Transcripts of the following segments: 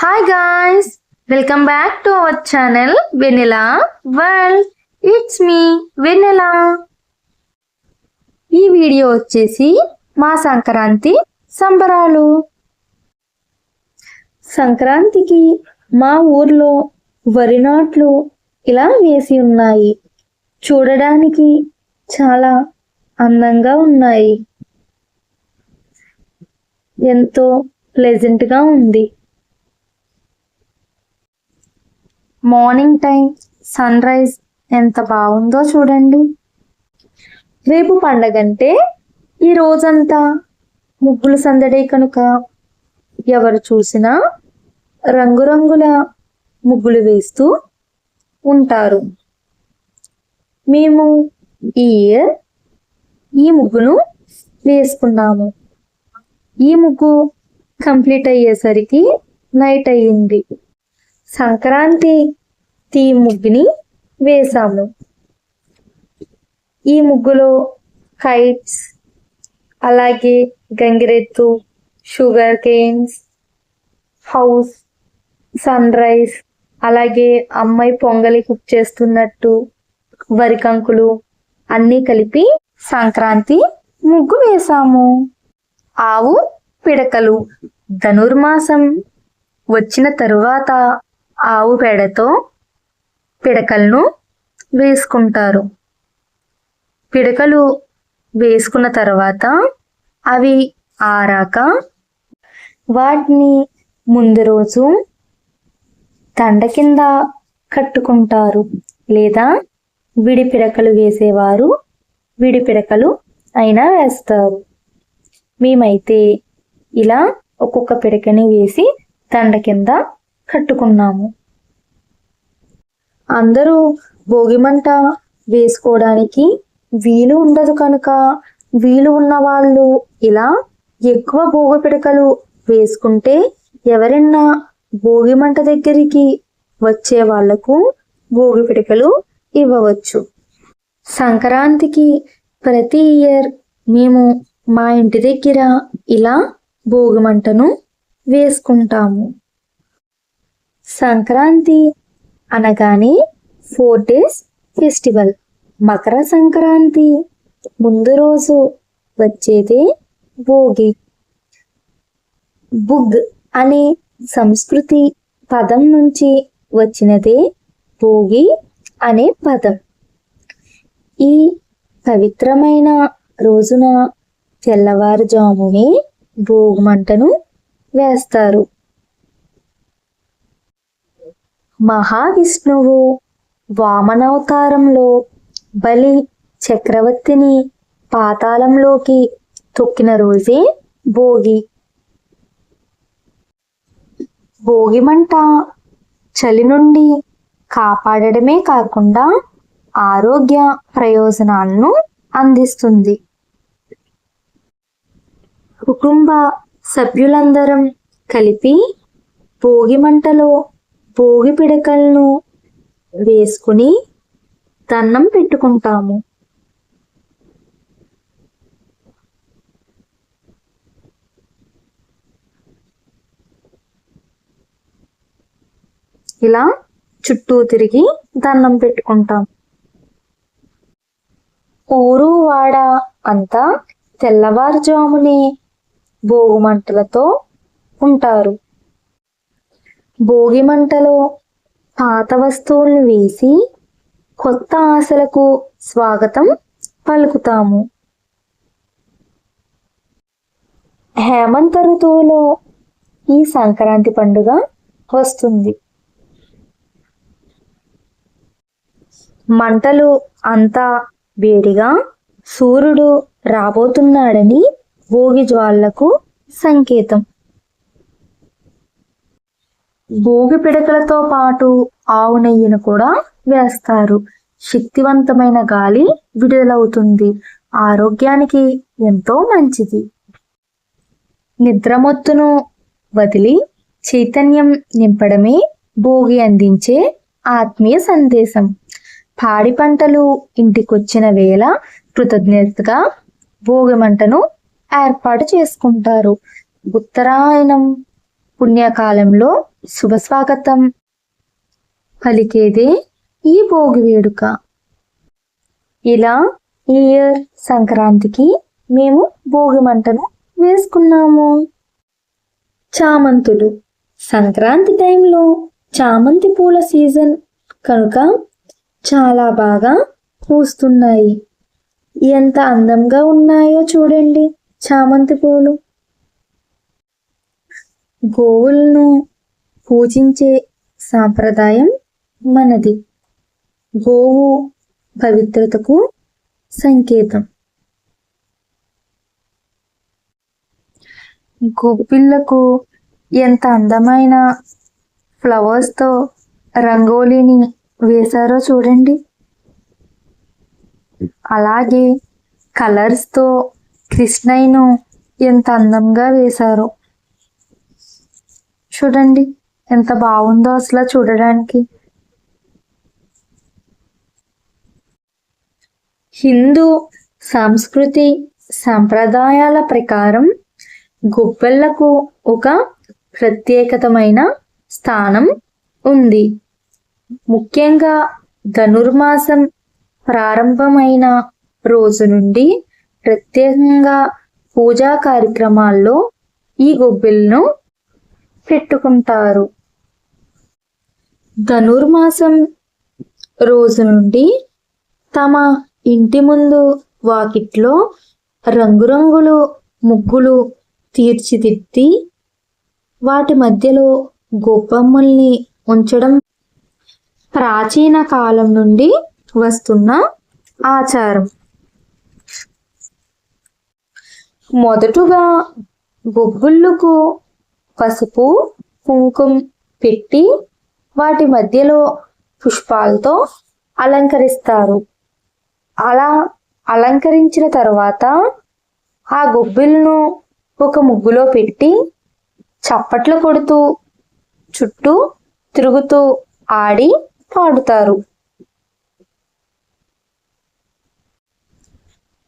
Hi guys, welcome back to our channel Vanilla World. It's me Vanilla. ఈ video వచ్చేసి మా సంక్రాంతి సంబరాలు. సంక్రాంతికి మా ఊర్లో వరి నాట్లు ఇలా వేసి ఉన్నాయి. చూడడానికి చాలా అందంగా ఉన్నాయి. ఎంతో ప్లెజెంట్ గా ఉంది. మార్నింగ్ టైం సన్ రైజ్ ఎంత బాగుందో చూడండి. రేపు పండగంటే ఈ రోజంతా ముగ్గుల సందడే కనుక ఎవరు చూసినా రంగురంగుల ముగ్గులు వేస్తూ ఉంటారు. మేము ఈ ఇయర్ ఈ ముగ్గును వేసుకున్నాము. ఈ ముగ్గు కంప్లీట్ అయ్యేసరికి నైట్ అయ్యింది. సంక్రాంతి థీమ్ ముగ్గుని వేసాము. ఈ ముగ్గులో కైట్స్, అలాగే గంగిరెద్దు, sugar canes, house, sunrise, అలాగే అమ్మాయి పొంగలి కుక్ చేస్తున్నట్టు వరికంకులు అన్నీ కలిపి సంక్రాంతి ముగ్గు వేసాము. ఆవు పిడకలు. ధనుర్మాసం వచ్చిన తరువాత ఆవు పేడతో పిడకలను వేసుకుంటారు. పిడకలు వేసుకున్న తర్వాత అవి ఆరాక వాటిని ముందు రోజు దండ కింద కట్టుకుంటారు. లేదా విడి పిడకలు వేసేవారు విడి పిడకలు అయినా వేస్తారు. మేమైతే ఇలా ఒక్కొక్క పిడకని వేసి దండ కింద కట్టుకున్నాము. అందరూ భోగిమంట వేసుకోవడానికి వీలు ఉండదు కనుక వీలు ఉన్న వాళ్ళు ఇలా ఎక్కువ భోగి పిడకలు వేసుకుంటే ఎవరైనా భోగిమంట దగ్గరికి వచ్చే వాళ్లకు భోగి పిడకలు ఇవ్వవచ్చు. సంక్రాంతికి ప్రతి ఇయర్ మేము మా ఇంటి దగ్గర ఇలా భోగిమంటను వేసుకుంటాము. సంక్రాంతి అనగానే 4 days ఫెస్టివల్. మకర సంక్రాంతి ముందు రోజు వచ్చేదే భోగి. బుగ్ అనే సంస్కృతి పదం నుంచి వచ్చినదే భోగి అనే పదం. ఈ పవిత్రమైన రోజున తెల్లవారుజామునే భోగిమంటను వేస్తారు. మహావిష్ణువు వామనావతారంలో బలి చక్రవర్తిని పాతాళంలోకి తొక్కిన రోజే భోగి. భోగిమంట చలి నుండి కాపాడడమే కాకుండా ఆరోగ్య ప్రయోజనాలను అందిస్తుంది. కుటుంబ సభ్యులందరం కలిపి భోగిమంటలో భోగి పిడకలను వేసుకుని దండం పెట్టుకుంటాము. ఇలా చుట్టూ తిరిగి దండం పెట్టుకుంటాం. ఊరు వాడ అంతా తెల్లవారుజామునే భోగిమంటలతో ఉంటారు. భోగిమంటలో పాత వస్తువుల్ని వేసి కొత్త ఆశలకు స్వాగతం పలుకుతాము. హేమంత ఋతువులో ఈ సంక్రాంతి పండుగ వస్తుంది. మంటలు అంతా వేడిగా సూర్యుడు రాబోతున్నాడని భోగి జ్వాలకు సంకేతం. భోగి పిడకలతో పాటు ఆవు నెయ్యిని కూడా వేస్తారు. శక్తివంతమైన గాలి విడుదలవుతుంది. ఆరోగ్యానికి ఎంతో మంచిది. నిద్రమత్తును వదిలి చైతన్యం నింపడమే భోగి అందించే ఆత్మీయ సందేశం. పాడి పంటలు ఇంటికొచ్చిన వేళ కృతజ్ఞతగా భోగి మంటను ఏర్పాటు చేసుకుంటారు. ఉత్తరాయణం పుణ్యకాలంలో శుభస్వాగతం పలికేదే ఈ భోగి వేడుక. ఇలా ఈ ఇయర్ సంక్రాంతికి మేము భోగి మంటను వేసుకున్నాము. చామంతులు సంక్రాంతి టైంలో చామంతి పూల సీజన్ కనుక చాలా బాగా పూస్తున్నాయి. ఎంత అందంగా ఉన్నాయో చూడండి చామంతి పూలు. గోవులను పూజించే సాంప్రదాయం మనది. గోవు పవిత్రతకు సంకేతం. గోపిల్లకు ఎంత అందమైన ఫ్లవర్స్తో రంగోలీని వేశారో చూడండి. అలాగే కలర్స్తో కృష్ణయ్యను ఎంత అందంగా వేశారో చూడండి. ఎంత బాగుందో అసలు చూడడానికి. హిందూ సంస్కృతి సంప్రదాయాల ప్రకారం గొబ్బెళ్లకు ఒక ప్రత్యేకతమైన స్థానం ఉంది. ముఖ్యంగా ధనుర్మాసం ప్రారంభమైన రోజు నుండి ప్రత్యేకంగా పూజా కార్యక్రమాల్లో ఈ గొబ్బెలను పెట్టుకుంటారు. ధనుర్మాసం రోజు నుండి తమ ఇంటి ముందు వాకిట్లో రంగురంగులు ముగ్గులు తీర్చిదిద్ది వాటి మధ్యలో గొబ్బమ్మల్ని ఉంచడం ప్రాచీన కాలం నుండి వస్తున్న ఆచారం. మొదటగా గొబ్బిళ్ళకు పసుపు కుంకుమ పెట్టి వాటి మధ్యలో పుష్పాలతో అలంకరిస్తారు. అలా అలంకరించిన తర్వాత ఆ గొబ్బిళ్ళను ఒక ముగ్గులో పెట్టి చప్పట్లు కొడుతూ చుట్టూ తిరుగుతూ ఆడి పాడుతారు.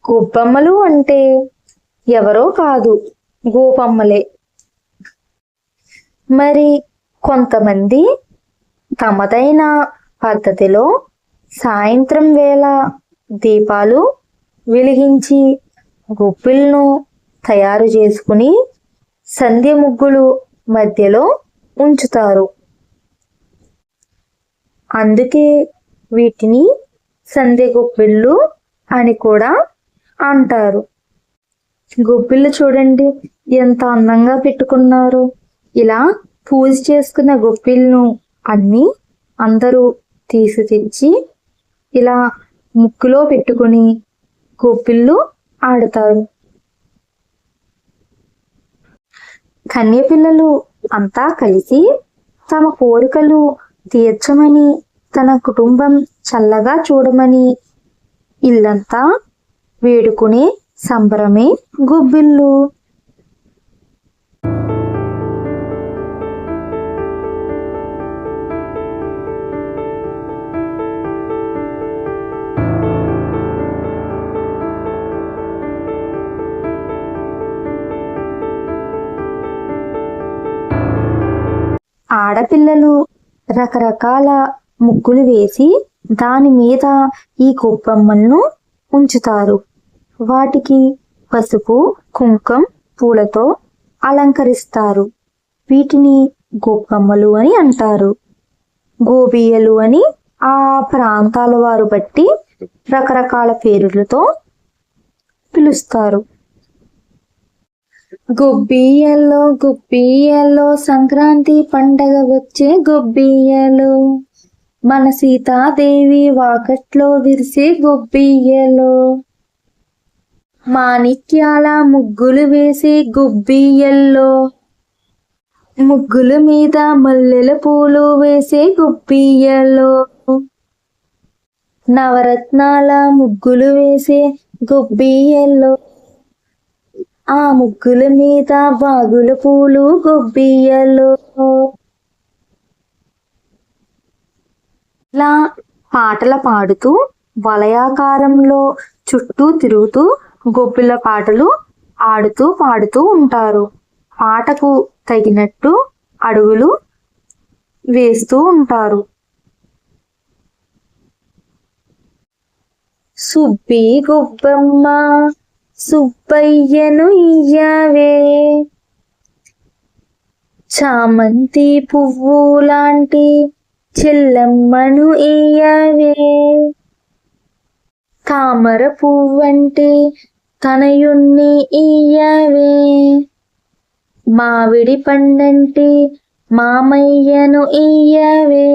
గొబ్బమ్మలు అంటే ఎవరో కాదు, గోపమ్మలే. మరి కొంతమంది తమదైన పద్ధతిలో సాయంత్రం వేళ దీపాలు వెలిగించి గొబ్బిళ్ళను తయారు చేసుకుని సంధ్య ముగ్గులు మధ్యలో ఉంచుతారు. అందుకే వీటిని సంధ్య గొబ్బిళ్ళు అని కూడా అంటారు. గొబ్బిళ్ళు చూడండి ఎంత అందంగా పెట్టుకున్నారు. ఇలా పూజ చేసుకున్న గొబ్బిళ్ళను అందరూ తీసి తెచ్చి ఇలా ముక్కులో పెట్టుకుని గొబ్బిళ్ళు ఆడతారు. కన్యపిల్లలు అంతా కలిసి తమ కోరికలు తీర్చమని, తన కుటుంబం చల్లగా చూడమని ఇల్లంతా వేడుకునే సంబరమే గొబ్బిళ్ళు. ఆడపిల్లలు రకరకాల ముగ్గులు వేసి దాని మీద ఈ గొబ్బమ్మలను ఉంచుతారు. వాటికి పసుపు కుంకుమ పూలతో అలంకరిస్తారు. వీటిని గొబ్బమ్మలు అని అంటారు. గోబియ్యలు అని ఆ ప్రాంతాల వారు బట్టి రకరకాల పేర్లతో పిలుస్తారు. గొబ్బియ్యలో గొబ్బియ్యలో సంక్రాంతి పండగ వచ్చే గొబ్బియ్యలో, మన సీతాదేవి వాకట్లో విరిసే గొబ్బియ్యలో, మాణిక్యాల ముగ్గులు వేసే గొబ్బియ్యల్లో, ముగ్గుల మీద మల్లెల పూలు వేసే గొబ్బియ్యలో, నవరత్నాల ముగ్గులు వేసే గొబ్బియ్యల్లో, ఆ ముగ్గుల మీద బాగుల పూలు గొబ్బియ్యలో. ఇలా పాటల పాడుతూ వలయాకారంలో చుట్టూ తిరుగుతూ గొబ్బిళ్ళ పాటలు ఆడుతూ పాడుతూ ఉంటారు. పాటకు తగినట్టు అడుగులు వేస్తూ ఉంటారు. సుబ్బి గొబ్బమ్మ సుబ్బయ్యను ఇయ్యవే, చామంతి పువ్వు లాంటి చెల్లమ్మను ఇయ్యవే, తామర పువ్వంటి తనయుణ్ణి ఇయ్యవే, మామిడి పండంటి మామయ్యను ఇయ్యవే,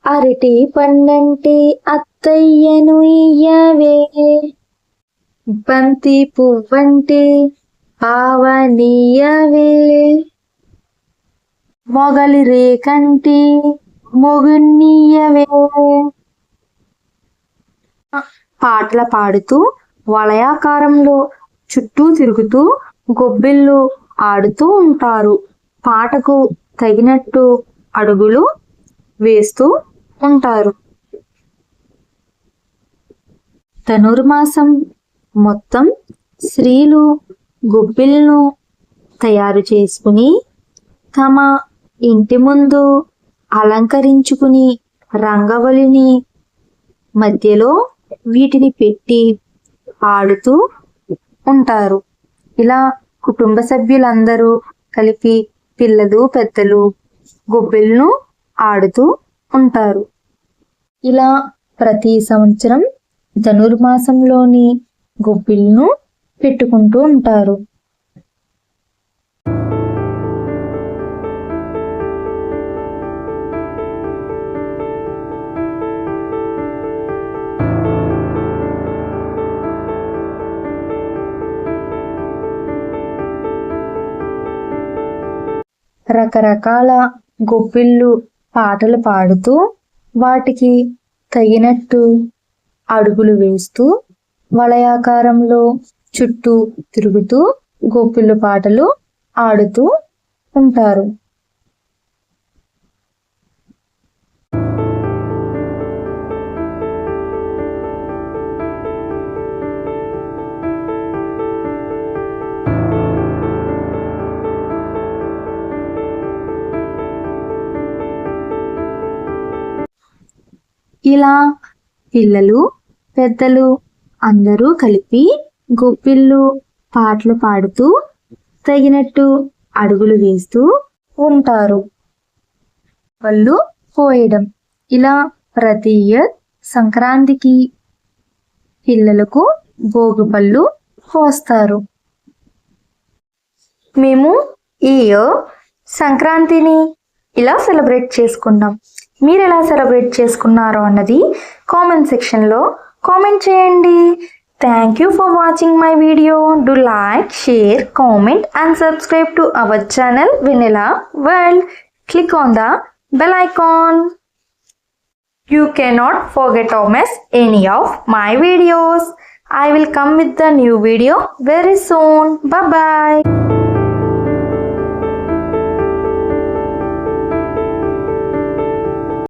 అరటి పండంటి అత్తయ్యను ఇయ్యవే, బంతి పువ్వంటి పావనియ్యవే, మొగలి రేకంటి మొగుణ్ణియ్యవే. పాటలు పాడుతూ వలయాకారంలో చుట్టూ తిరుగుతూ గొబ్బిళ్ళు ఆడుతూ ఉంటారు. పాటకు తగినట్టు అడుగులు వేస్తూ ఉంటారు. ధనుర్మాసం మొత్తం స్త్రీలు గొబ్బిళ్ళను తయారు చేసుకుని తమ ఇంటి ముందు అలంకరించుకుని రంగవల్లిని మధ్యలో వీటిని పెట్టి ఆడుతూ ఉంటారు. ఇలా కుటుంబ సభ్యులందరూ కలిపి పిల్లలు పెద్దలు గొబ్బిళ్ళను ఆడుతూ ఉంటారు. ఇలా ప్రతి సంవత్సరం ధనుర్మాసంలోని గొబ్బిళ్ళను పెట్టుకుంటూ ఉంటారు. రకరకాల గొబ్బిళ్ళు పాటలు పాడుతూ వాటికి తగినట్టు అడుగులు వేస్తూ వలయాకారంలో చుట్టూ తిరుగుతూ గొబ్బిళ్ళు పాటలు ఆడుతూ ఉంటారు. ఇలా పిల్లలు పెద్దలు అందరూ కలిపి గొబ్బిళ్ళు పాటలు పాడుతూ తగినట్టు అడుగులు వేస్తూ ఉంటారు. పళ్ళు పోయడం. ఇలా ప్రతి ఇయర్ సంక్రాంతికి పిల్లలకు భోగి పళ్ళు పోస్తారు. మేము ఈ ఇయర్ సంక్రాంతిని ఇలా సెలబ్రేట్ చేసుకున్నాం. మీరు ఎలా సెలబ్రేట్ చేసుకున్నారో అన్నది కామెంట్ సెక్షన్లో కామెంట్ చేయండి. Thank you for watching my video. Do like, share, comment and subscribe to our channel Vanilla World. Click on the bell icon. You cannot forget to miss any of my videos. I will come with the new video very soon. Bye bye.